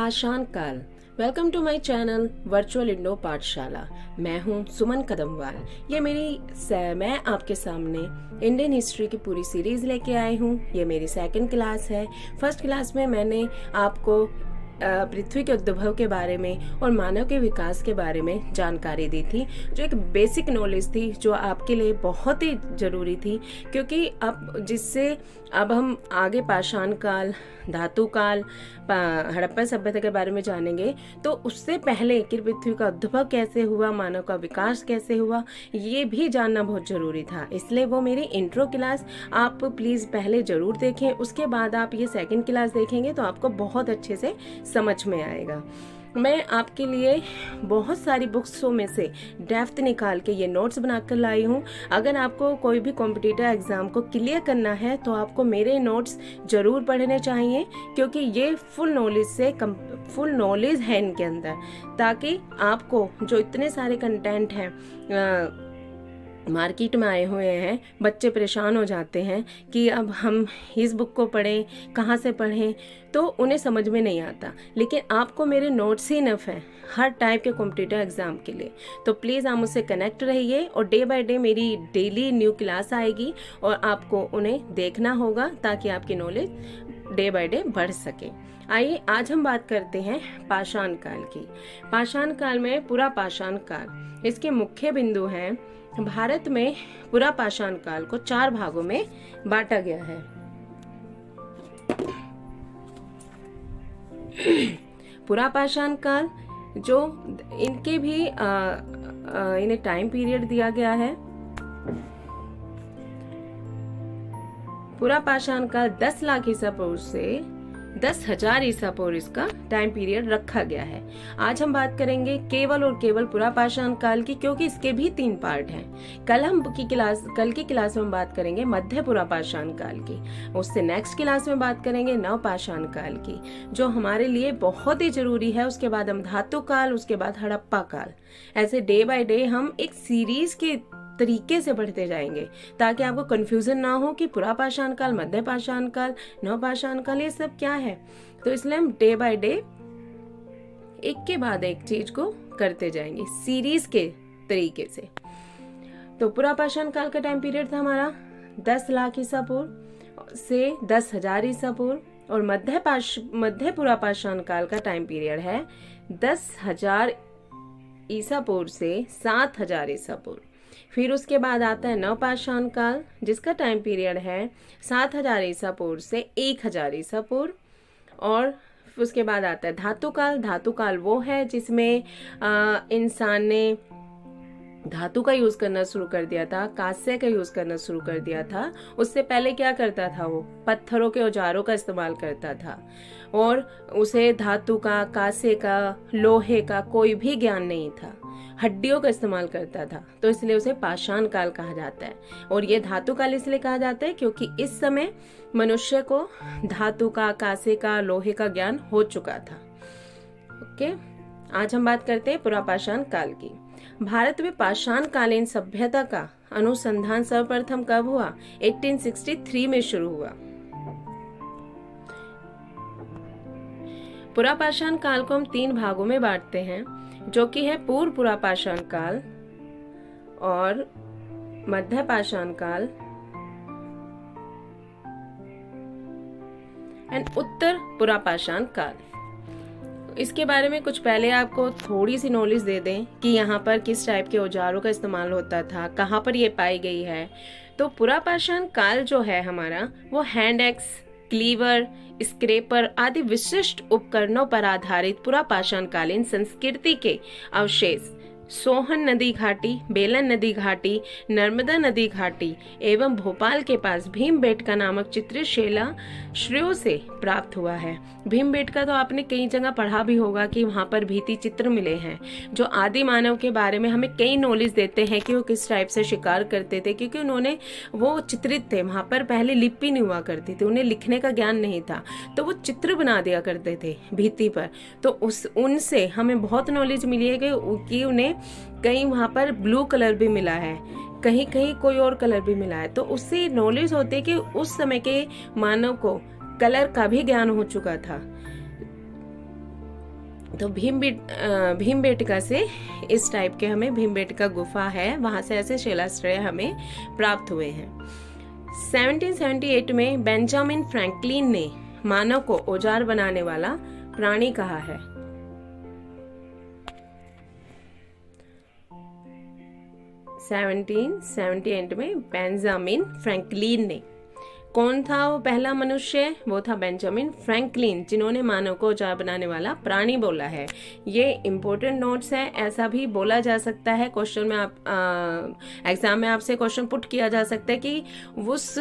पाषाण काल। Welcome to my channel virtual Indo Pathshala. मैं हूं सुमन कदमवाल। मैं आपके सामने इंडियन हिस्ट्री की पूरी सीरीज लेके आई हूं। ये मेरी सेकंड क्लास है। फर्स्ट क्लास में मैंने आपको पृथ्वी के उद्भव के बारे में और मानव के विकास के बारे में जानकारी दी थी, जो एक बेसिक नॉलेज थी जो आपके लिए बहुत ही जरूरी थी, क्योंकि अब हम आगे पाषाण काल, धातु काल, हड़प्पा सभ्यता के बारे में जानेंगे। तो उससे पहले कि पृथ्वी का उद्भव कैसे हुआ, मानव का विकास कैसे हुआ, ये भी जानना बहुत जरूरी था। इसलिए वो मेरी इंट्रो क्लास आप प्लीज पहले जरूर देखें। उसके बाद आप ये सेकंड क्लास देखेंगे तो आपको बहुत अच्छे से समझ में आएगा। मैं आपके लिए बहुत सारी बुक्सों में से डेप्थ निकाल के ये नोट्स बनाकर लाई हूँ। अगर आपको कोई भी कॉम्पिटिटिव एग्जाम को क्लियर करना है तो आपको मेरे नोट्स जरूर पढ़ने चाहिए, क्योंकि ये फुल नॉलेज है इनके अंदर, ताकि आपको जो इतने सारे कंटेंट हैं मार्केट में आए हुए हैं, बच्चे परेशान हो जाते हैं कि अब हम इस बुक को पढ़ें, कहाँ से पढ़ें, तो उन्हें समझ में नहीं आता। लेकिन आपको मेरे नोट्स ही इनफ हैं हर टाइप के कॉम्पिटिटिव एग्जाम के लिए। तो प्लीज़ आप मुझसे कनेक्ट रहिए, और डे बाय डे मेरी डेली न्यू क्लास आएगी और आपको उन्हें देखना होगा ताकि आपकी नॉलेज डे बाय डे बढ़ सके। आइए आज हम बात करते हैं पाषाण काल की। पाषाण काल में पुरा पाषाण काल, इसके मुख्य बिंदु हैं। भारत में पुरा पाषाण काल को 4 भागों में बांटा गया है। पुरा पाषाण काल, जो इनके भी इन्हें टाइम पीरियड दिया गया है। पुरा पाषाण काल 10 लाख ईसा पूर्व से 10,000 ईसा पूर्व इसका टाइम पीरियड रखा गया है। आज हम बात करेंगे केवल और केवल पुरा पाषाण काल की, क्योंकि इसके भी 3 पार्ट हैं। कल की क्लास में हम बात करेंगे मध्य पुरा पाषाण काल की। उससे नेक्स्ट क्लास में बात करेंगे नव पाषाण काल की, जो हमारे लिए बहुत ही जरूरी है। उसके बाद हम धातु काल, उसके बाद हड़प्पा काल। ऐसे डे बाय डे हम एक सीरीज के तरीके से बढ़ते जाएंगे, ताकि आपको कंफ्यूजन ना हो कि पुरा पाषाण काल, मध्य पाषाण काल, नव पाषाण काल ये सब क्या है। तो इसलिए हम डे बाय डे एक के बाद एक चीज को करते जाएंगे सीरीज के तरीके से। तो पुरा पाषाण काल का टाइम पीरियड था हमारा 10 लाख ईसा पूर्व से 10,000 ईसा पूर्व, और मध्य पुरा पाषाण काल का टाइम पीरियड है 10,000 ईसा पूर्व से 7,000 ईसा पूर्व। फिर उसके बाद आता है नव पाषाण काल, जिसका टाइम पीरियड है 7,000 ईसा पूर्व से 1,000 ईसा पूर्व। और उसके बाद आता है धातु काल। धातु काल वो है जिसमें इंसान ने धातु का यूज करना शुरू कर दिया था, कांस्य का यूज करना शुरू कर दिया था। उससे पहले क्या करता था, वो पत्थरों के औजारों का इस्तेमाल करता था, और उसे धातु का, कांस्य का, लोहे का कोई भी ज्ञान नहीं था, हड्डियों का इस्तेमाल करता था। तो इसलिए उसे पाषाण काल कहा जाता है। और ये धातु काल इसलिए कहा जाता है क्योंकि इस समय मनुष्य को धातु का, कांस्य का, लोहे का ज्ञान हो चुका था। ओके, आज हम बात करते हैं पुरा पाषाण काल की। भारत में पाषाण कालीन सभ्यता का अनुसंधान सर्वप्रथम कब हुआ? 1863 में शुरू हुआ। पुरा पाषाण काल को हम 3 भागों में बांटते हैं, जो कि है पूर्व पुरा पाषाण काल, और मध्य पाषाण काल एंड उत्तर पुरा पाषाण काल। इसके बारे में कुछ पहले आपको थोड़ी सी नॉलेज दे दें कि यहाँ पर किस टाइप के औजारों का इस्तेमाल होता था, कहाँ पर ये पाई गई है। तो पुरा पाषाण काल जो है हमारा, वो हैंड एक्स, क्लीवर, स्क्रेपर आदि विशिष्ट उपकरणों पर आधारित पुरा पाषाण कालीन संस्कृति के अवशेष सोहन नदी घाटी, बेलन नदी घाटी, नर्मदा नदी घाटी एवं भोपाल के पास भीमबेटका नामक चित्रशिलाश्रयों से प्राप्त हुआ है। भीमबेटका तो आपने कई जगह पढ़ा भी होगा कि वहाँ पर भित्ति चित्र मिले हैं, जो आदि मानव के बारे में हमें कई नॉलेज देते हैं कि वो किस टाइप से शिकार करते थे, क्योंकि वो चित्रित थे। वहाँ पर पहले लिपि नहीं हुआ करती थी, उन्हें लिखने का ज्ञान नहीं था, तो वो चित्र बना दिया करते थे भित्ति पर। तो उनसे हमें बहुत नॉलेज मिली है कि उन्हें कहीं वहां पर ब्लू कलर भी मिला है, कहीं कहीं कोई और कलर भी मिला है। तो उससे नॉलेज होती है कि उस समय के मानव को कलर का भी ज्ञान हो चुका था। तो भीमबेटका से इस टाइप के हमें भीमबेटका गुफा है, वहां से ऐसे शिलाश्रय हमें प्राप्त हुए हैं। 1778 में बेंजामिन फ्रैंकलिन ने मानव को औजार बनाने वाला प्राणी कहा है। में बेंजामिन फ्रैंकलिन ने, कौन था वो पहला मनुष्य? वो था बेंजामिन फ्रैंकलिन, जिन्होंने मानव को औजार बनाने वाला प्राणी बोला है। ये इम्पोर्टेंट नोट्स है, ऐसा भी बोला जा सकता है क्वेश्चन में, आप एग्जाम में आपसे क्वेश्चन पुट किया जा सकता है कि उस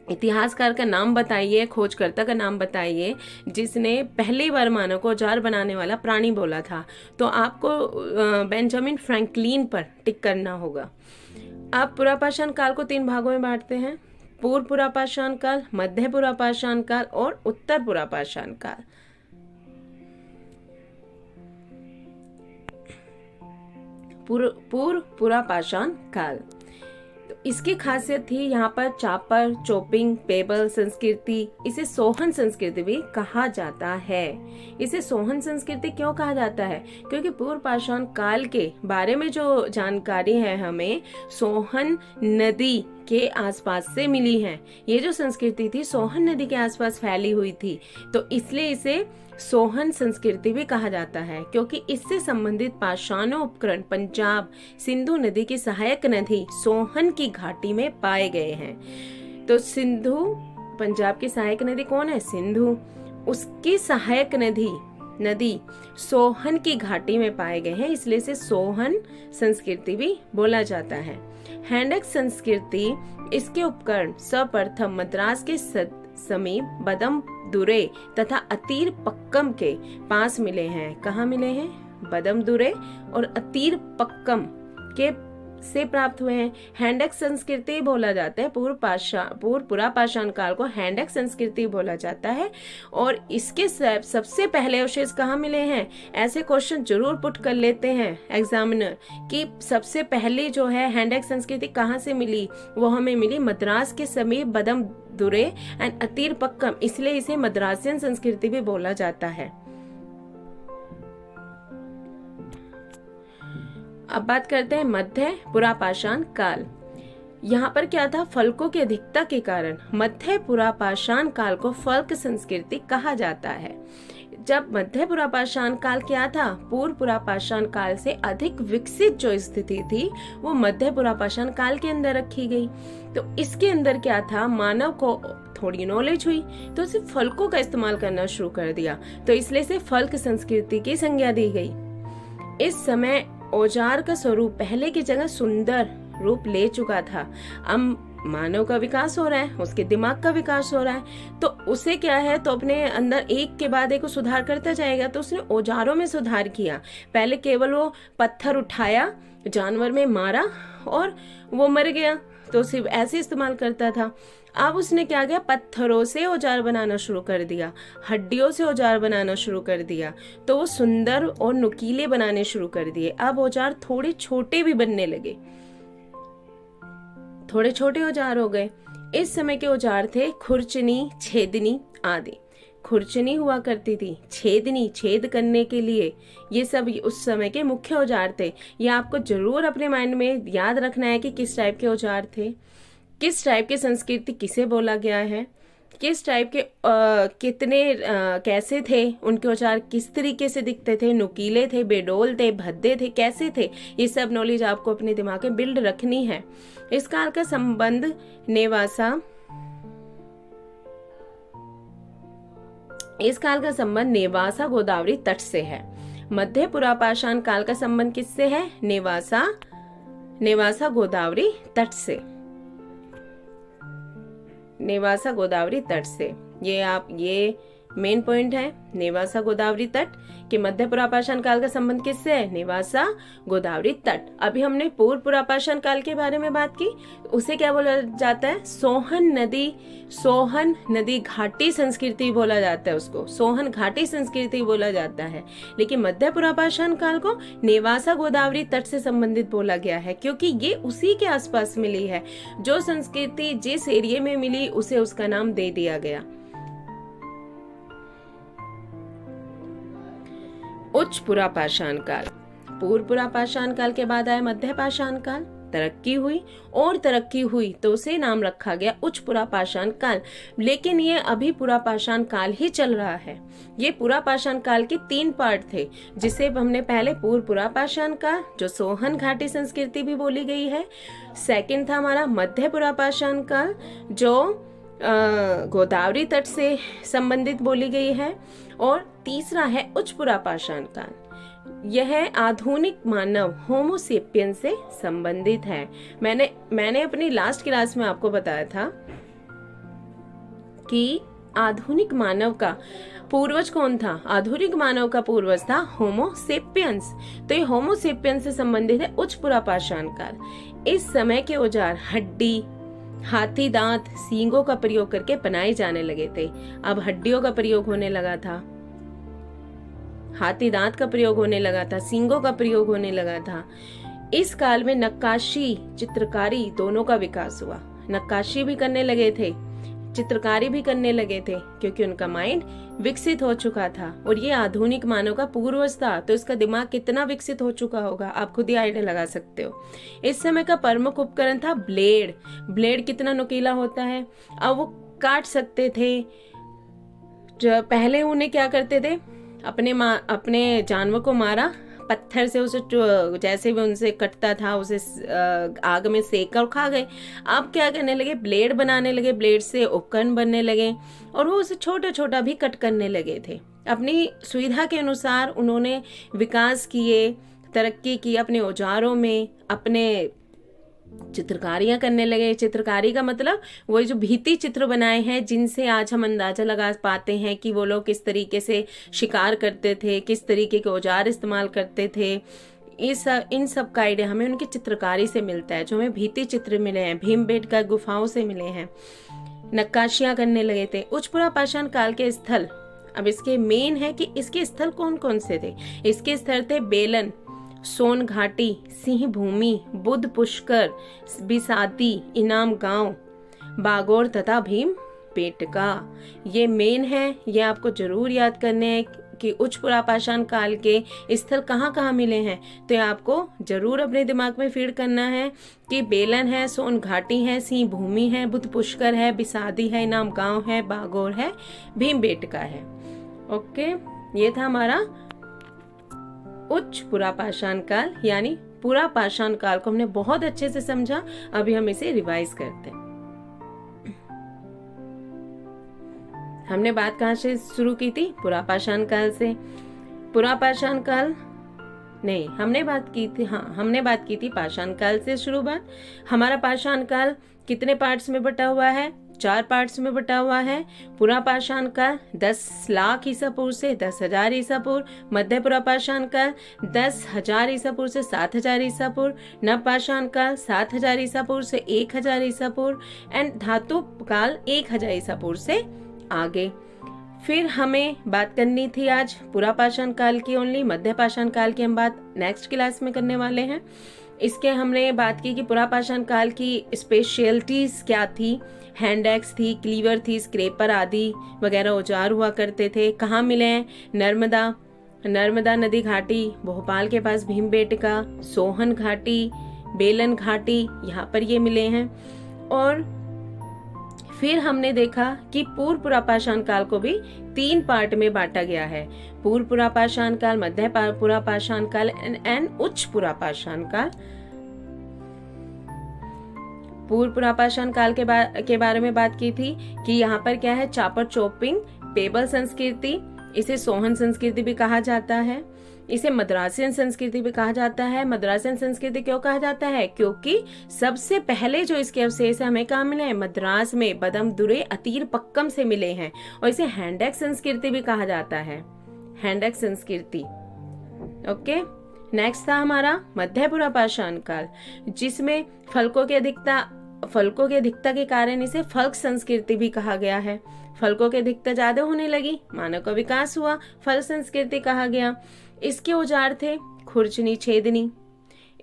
इतिहासकार का नाम बताइए, खोजकर्ता का नाम बताइए जिसने पहली बार मानव को औजार बनाने वाला प्राणी बोला था। तो आपको बेंजामिन फ्रैंकलिन पर टिक करना होगा। अब पुरापाषाण काल को 3 भागों में बांटते हैं: पूर्व पुरापाषाण काल, मध्य पुरापाषाण काल और उत्तर पुरापाषाण काल। पूर्व पुरापाषाण काल, तो इसकी खासियत थी यहाँ पर चापर, चोपिंग, पेबल संस्कृति, इसे सोहन संस्कृति भी कहा जाता है। इसे सोहन संस्कृति क्यों कहा जाता है? क्योंकि पूर्व पाषाण काल के बारे में जो जानकारी है हमें सोहन नदी के आसपास से मिली है। ये जो संस्कृति थी सोहन नदी के आसपास फैली हुई थी, तो इसलिए इसे सोहन संस्कृति भी कहा जाता है, क्योंकि इससे संबंधित पाषाणों उपकरण पंजाब सिंधु नदी की सहायक नदी सोहन की घाटी में पाए गए हैं। तो सिंधु, पंजाब की सहायक नदी कौन है? सिंधु। उसकी सहायक नदी सोहन की घाटी में पाए गए हैं, इसलिए इसे सोहन संस्कृति भी बोला जाता है। हैंडक संस्कृति, इसके उपकरण सर्वप्रथम मद्रास के समीप बदमदुरै तथा अतीर पक्कम के पास मिले हैं। कहाँ मिले हैं? बदमदुरै और अतीर पक्कम के से प्राप्त हुए हैं। हैंडक संस्कृति बोला जाता है, पूर्व पुरापाषाण काल को हैंडक संस्कृति बोला जाता है। और इसके सबसे पहले अवशेष कहाँ मिले हैं? ऐसे क्वेश्चन जरूर पुट कर लेते हैं एग्जामिनर कि सबसे पहले जो है हैंडक संस्कृति कहाँ से मिली? वो हमें मिली मद्रास के समीप बदमदुरै एंड अतीर पक्कम, इसलिए इसे मद्रासियन संस्कृति भी बोला जाता है। अब बात करते हैं मध्य पुरापाषाण काल। यहाँ पर क्या था? फल्कों की अधिकता के कारण मध्य पुरापाषाण काल को फल्क संस्कृति कहा जाता है। जब मध्य पुरापाषाण काल क्या था? पूर्व पुरापाषाण काल से अधिक विकसित जो स्थिति थी वो मध्य पुरापाषाण काल के अंदर रखी गई। तो इसके अंदर क्या था? मानव को थोड़ी नॉलेज हुई तो उसे फल्कों का इस्तेमाल करना शुरू कर दिया, तो इसलिए से फल्क संस्कृति की संज्ञा दी गई। इस समय औजार का स्वरूप पहले की जगह सुंदर रूप ले चुका था। अब मानव का विकास हो रहा है, उसके दिमाग का विकास हो रहा है, तो उसे क्या है, तो अपने अंदर एक के बाद एक सुधार करता जाएगा। तो उसने औजारों में सुधार किया। पहले केवल वो पत्थर उठाया, जानवर में मारा और वो मर गया, तो सिर्फ ऐसे इस्तेमाल करता था। अब उसने क्या किया? पत्थरों से औजार बनाना शुरू कर दिया, हड्डियों से औजार बनाना शुरू कर दिया, तो वो सुंदर और नुकीले बनाने शुरू कर दिए। अब औजार थोड़े छोटे भी बनने लगे, थोड़े छोटे औजार हो गए। इस समय के औजार थे खुरचनी, छेदनी आदि। खुरचनी हुआ करती थी, छेदनी छेद करने के लिए, ये सब उस समय के मुख्य औजार थे। ये आपको जरूर अपने माइंड में याद रखना है कि किस टाइप के औजार थे, किस टाइप की संस्कृति किसे बोला गया है, किस टाइप के कैसे थे उनके औजार, किस तरीके से दिखते थे, नुकीले थे, बेडोल थे, भद्दे थे, कैसे थे, ये सब नॉलेज आपको अपने दिमाग में बिल्ड रखनी है। इस काल का संबंध नेवासा गोदावरी तट से है। मध्य पुरापाषाण काल का संबंध किससे है? नेवासा गोदावरी तट से, नेवासा गोदावरी तट से। ये मेन पॉइंट है, नेवासा गोदावरी तट के मध्य पुरापाषाण काल का संबंध किससे है? नेवासा गोदावरी तट। अभी हमने पूर्व पुरापाषाण काल के बारे में बात की, उसे क्या बोला जाता है? सोहन नदी घाटी संस्कृति बोला जाता है, उसको सोहन घाटी संस्कृति बोला जाता है। लेकिन मध्य पुरापाषाण काल को नेवासा गोदावरी तट से संबंधित बोला गया है, क्योंकि ये उसी के आसपास मिली है। जो संस्कृति जिस एरिया में मिली उसे उसका नाम दे दिया गया। उच्च पुरापाषाण काल। पूर्व पुरापाषाण काल के बाद आया मध्य पाषाण काल। तरक्की हुई और तरक्की हुई तो उसे नाम रखा गया उच्च पुरापाषाण काल। लेकिन ये अभी पुरापाषाण काल ही चल रहा है। ये पुरापाषाण काल के 3 पार्ट थे, जिसे हमने पहले पूर्व पुरापाषाण काल, जो सोहन घाटी संस्कृति भी बोली गई है। सेकंड था हमारा मध्य पुरापाषाण काल, जो गोदावरी तट से संबंधित बोली गई है। और तीसरा है उच्च पुरापाषाण काल। यह आधुनिक मानव होमोसेपियन से संबंधित है। मैंने अपनी लास्ट क्लास में आपको बताया था कि आधुनिक मानव का पूर्वज कौन था। आधुनिक मानव का पूर्वज था होमोसेपियंस। तो ये होमोसेपियंस से संबंधित है उच्च पुरापाषाण काल। इस समय के औजार हड्डी, हाथी दांत, सींगों का प्रयोग करके बनाए जाने लगे थे। अब हड्डियों का प्रयोग होने लगा था, हाथी दांत का प्रयोग होने लगा था, सींगों का प्रयोग होने लगा था। इस काल में नक्काशी, चित्रकारी दोनों का विकास हुआ। नक्काशी भी करने लगे थे, चित्रकारी भी करने लगे थे, क्योंकि उनका माइंड विकसित हो चुका था। और ये आधुनिक मानव का पूर्वज था, तो इसका दिमाग कितना विकसित हो चुका होगा आप खुद ही आइडिया लगा सकते हो। इस समय का प्रमुख उपकरण था ब्लेड। ब्लेड कितना नुकीला होता है। अब वो काट सकते थे। जो पहले उन्हें क्या करते थे, अपने जानवर को मारा, पत्थर से उसे जैसे भी उनसे कटता था उसे आग में सेक कर खा गए। अब क्या करने लगे, ब्लेड बनाने लगे, ब्लेड से उपकरण बनने लगे और वो उसे छोटा छोटा भी कट करने लगे थे। अपनी सुविधा के अनुसार उन्होंने विकास किए, तरक्की की अपने औजारों में, अपने चित्रकारियां करने लगे। चित्रकारी का मतलब वही जो भित्ति चित्र बनाए हैं, जिनसे आज हम अंदाजा लगा पाते हैं कि वो लोग किस तरीके से शिकार करते थे, किस तरीके के औजार इस्तेमाल करते थे। इन सब का आइडिया हमें उनकी चित्रकारी से मिलता है, जो हमें भित्ति चित्र मिले हैं, भीमबेटका गुफाओं से मिले हैं। नक्काशियां करने लगे थे। उच्च पुरापाषाण काल के स्थल, अब इसके मेन है कि इसके स्थल कौन कौन से थे। इसके स्थल थे बेलन, सोन घाटी, सिंह भूमि, बुद्ध पुष्कर, बिसाती, इनाम गांव, बागोर तथा भीम बेटका। ये मेन है, ये आपको जरूर याद करने हैं कि उच्च पुरापाषाण काल के स्थल कहाँ कहाँ मिले हैं। तो ये आपको जरूर अपने दिमाग में फीड करना है कि बेलन है, सोन घाटी है, सिंह भूमि है, बुद्ध पुष्कर है, बिसादी है, इनाम गांव है, बागोर है, भीम बेटका है। ओके, ये था हमारा उच्च पुरापाषाण काल, यानी पुरापाषाण काल को हमने बहुत अच्छे से समझा। अभी हम इसे रिवाइज करते हैं। हमने बात कहाँ से शुरू की थी, पुरापाषाण काल से। पुरापाषाण काल नहीं, हमने बात की थी पाषाण काल से शुरुआत। हमारा पाषाण काल कितने पार्ट्स में बटा हुआ है, 4 पार्ट्स में बटा हुआ है। पुरापाषाण काल 10 लाख ईसा पूर्व से 10,000 ईसा पूर्व, मध्य पुरापाषाण काल 10,000 ईसा पूर्व से 7,000 ईसा पूर्व, नवपाषाण काल 7,000 ईसा पूर्व से 1,000 ईसा पूर्व एंड धातु काल 1,000 ईसा पूर्व से आगे। फिर हमें बात करनी थी आज पुरापाषाण काल की ओनली। मध्य पाषाण काल की हम बात नेक्स्ट क्लास में करने वाले हैं। इसके हमने बात की कि पुरापाषाण काल की स्पेशलिटीज क्या थी। हैंड एक्स थी, क्लीवर थी, स्क्रेपर आदि वगैरह औजार हुआ करते थे। कहाँ मिले हैं, नर्मदा नदी घाटी, भोपाल के पास भीमबेटका, सोहन घाटी, बेलन घाटी, यहाँ पर ये मिले हैं। और फिर हमने देखा कि पूर्व पुरापाषाण काल को भी 3 पार्ट में बांटा गया है। पूर्व पुरापाषाण काल, मध्य पुरापाषाण काल एंड उच्च पुरापाषाण काल। पूर्व पुरापाषाण काल के बारे में बात की थी कि यहाँ पर क्या है, चापर चोपिंग पेबल संस्कृति, इसे सोहन संस्कृति भी कहा जाता है। इसे मद्रासियन संस्कृति भी कहा जाता है। मद्रासियन संस्कृति क्यों कहा जाता है, क्योंकि सबसे पहले जो इसके अवशेष हमें कहाँ मिले हैं, मद्रास में बदमदुरे अतीर पक्कम से मिले हैं। और इसे हैंडेक संस्कृति भी कहा जाता है, हैंडेक संस्कृति। ओके, नेक्स्ट था हमारा मध्य पुरापाषाण काल, जिसमें फलकों की अधिकता के कारण इसे फल्क संस्कृति भी कहा गया है। फलकों की अधिकता ज्यादा होने लगी, मानव का विकास हुआ, फल संस्कृति कहा गया। इसके औजार थे खुरचनी, छेदनी।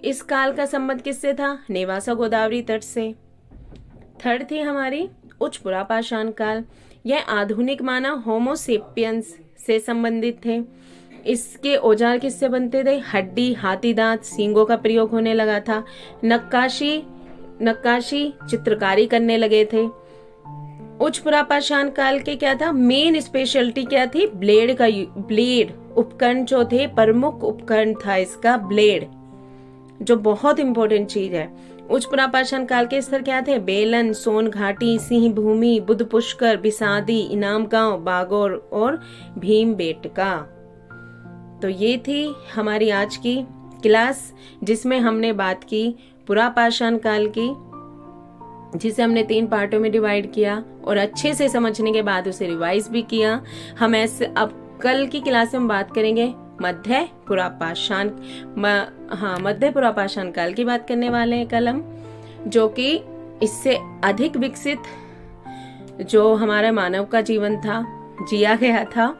इस काल का संबंध किससे था, नेवासा गोदावरी तट से। थर्ड थी हमारी उच्च पुरापाषाण काल, यह आधुनिक मानव होमोसेपियंस से संबंधित थे। इसके औजार किससे बनते थे? हड्डी, हाथी दांत, सींगों का प्रयोग होने लगा था। नक्काशी चित्रकारी करने लगे थे। उच्च पुरापाषाण काल के क्या था? मेन स्पेशलिटी क्या थी? ब्लेड उपकरण जो थे, प्रमुख उपकरण था इसका ब्लेड, जो बहुत इंपॉर्टेंट चीज है। उच्च पुरापाषाण काल के स्तर क्या थे? बेलन, सोन घाटी, सिंह भूमि, बुद्ध पुष्कर, बिसादी, इनाम गांव, बागौर और भीमबेटका। तो ये थी हमारी आज की क्लास, जिसमें हमने बात की पुरापाषाण काल की, जिसे हमने 3 पार्टों में डिवाइड किया और अच्छे से समझने के बाद उसे रिवाइज भी किया। हम ऐसे अब कल की क्लास में हम बात करेंगे मध्य पुरापाषाण काल की बात करने वाले हैं कल हम, जो कि इससे अधिक विकसित जो हमारा मानव का जीवन था, जिया गया था,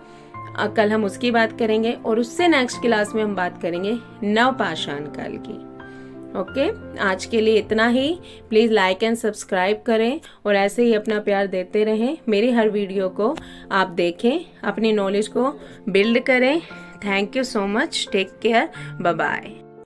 कल हम उसकी बात करेंगे। और उससे नेक्स्ट क्लास में हम बात करेंगे नवपाषाण काल की। ओके, आज के लिए इतना ही। प्लीज लाइक एंड सब्सक्राइब करें और ऐसे ही अपना प्यार देते रहें। मेरी हर वीडियो को आप देखें, अपनी नॉलेज को बिल्ड करें। Thank you so much. Take care. Bye bye.